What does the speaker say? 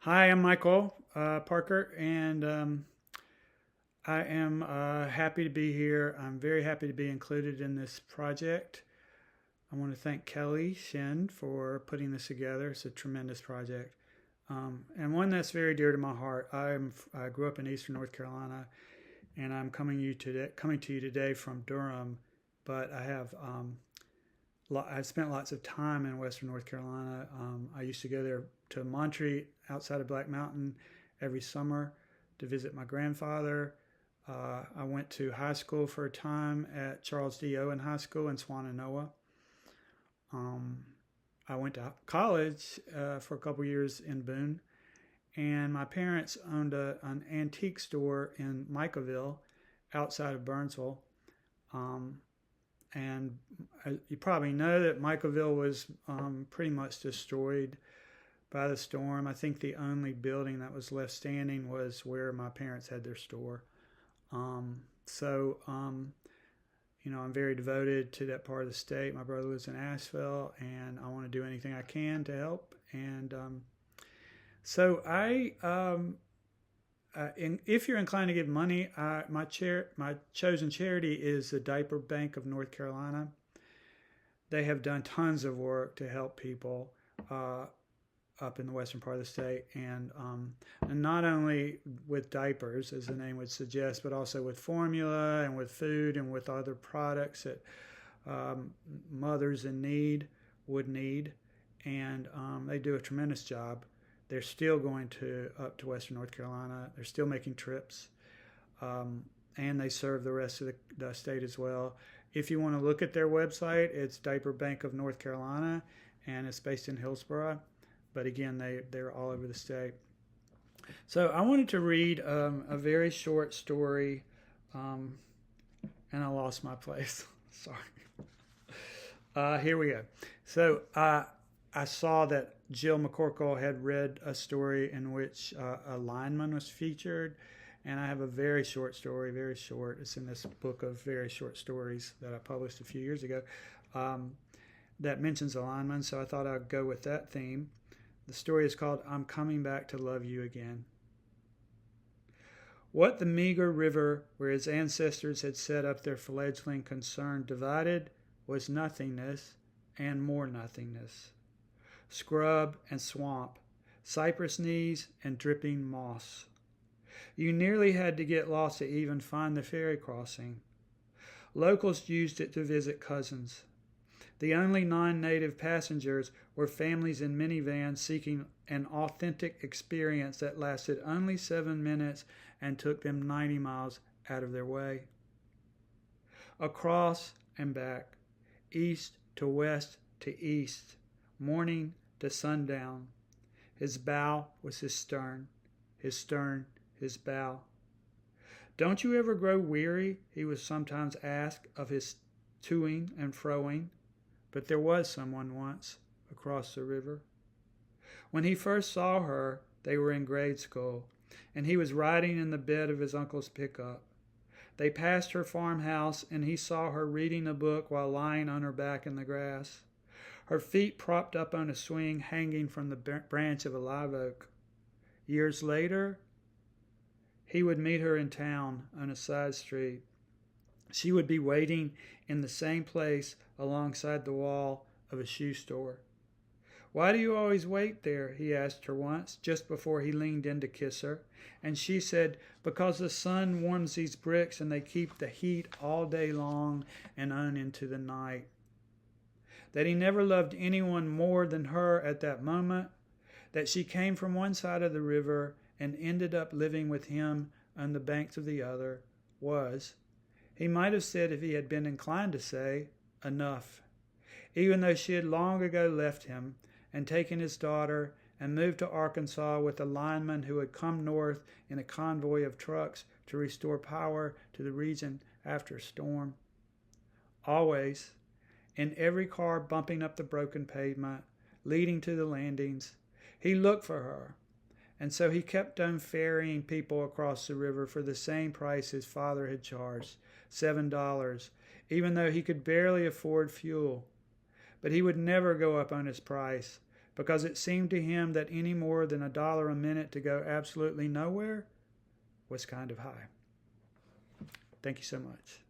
Hi, I'm Michael Parker, and I am happy to be here. I'm very happy to be included in this project. I want to thank Kelly Shin for putting this together. It's a tremendous project, and one that's very dear to my heart. I grew up in Eastern North Carolina, and I'm coming to you today from Durham, but I've spent lots of time in Western North Carolina. I used to go there to Montreat outside of Black Mountain every summer to visit my grandfather. I went to high school for a time at Charles D. Owen High School in Swannanoa. Um, I went to college for a couple years in Boone, and my parents owned an antique store in Micaville outside of Burnsville. Um, and you probably know that Micaville was pretty much destroyed by the storm. I think the only building that was left standing was where my parents had their store. So, I'm very devoted to that part of the state. My brother lives in Asheville, and I want to do anything I can to help. And so if you're inclined to give money, my chosen charity is the Diaper Bank of North Carolina. They have done tons of work to help people up in the western part of the state, and not only with diapers, as the name would suggest, but also with formula and with food and with other products that mothers in need would need, and they do a tremendous job. They're still going up to Western North Carolina. They're still making trips, and they serve the rest of the state as well. If you want to look at their website, it's Diaper Bank of North Carolina, and it's based in Hillsborough. But again, they're all over the state. So I wanted to read a very short story, and I lost my place. Sorry. Here we go. So I saw that Jill McCorkle had read a story in which a lineman was featured, and I have a very short story, very short. It's in this book of very short stories that I published a few years ago that mentions a lineman, so I thought I'd go with that theme. The story is called I'm Coming Back to Love You Again. What the meager river where his ancestors had set up their fledgling concern divided was nothingness and more nothingness. Scrub and swamp, cypress knees and dripping moss. You nearly had to get lost to even find the ferry crossing. Locals used it to visit cousins. The only non-native passengers were families in minivans seeking an authentic experience that lasted only 7 minutes and took them 90 miles out of their way. Across and back, east to west to east, morning to sundown. His bow was his stern his bow. Don't you ever grow weary? He was sometimes asked of his toing and froing. But there was someone once across the river. When he first saw her, they were in grade school, and he was riding in the bed of his uncle's pickup. They passed her farmhouse, and he saw her reading a book while lying on her back in the grass, her feet propped up on a swing hanging from the branch of a live oak. Years later, he would meet her in town on a side street. She would be waiting in the same place alongside the wall of a shoe store. Why do you always wait there? He asked her once, just before he leaned in to kiss her. And she said, because the sun warms these bricks and they keep the heat all day long and on into the night. That he never loved anyone more than her at that moment. That she came from one side of the river and ended up living with him on the banks of the other was, he might have said if he had been inclined to say, enough. Even though she had long ago left him and taken his daughter and moved to Arkansas with a lineman who had come north in a convoy of trucks to restore power to the region after a storm. Always, in every car bumping up the broken pavement, leading to the landings, he looked for her. And so he kept on ferrying people across the river for the same price his father had charged, $7, even though he could barely afford fuel. but he would never go up on his price because it seemed to him that any more than $1 a minute to go absolutely nowhere was kind of high. Thank you so much.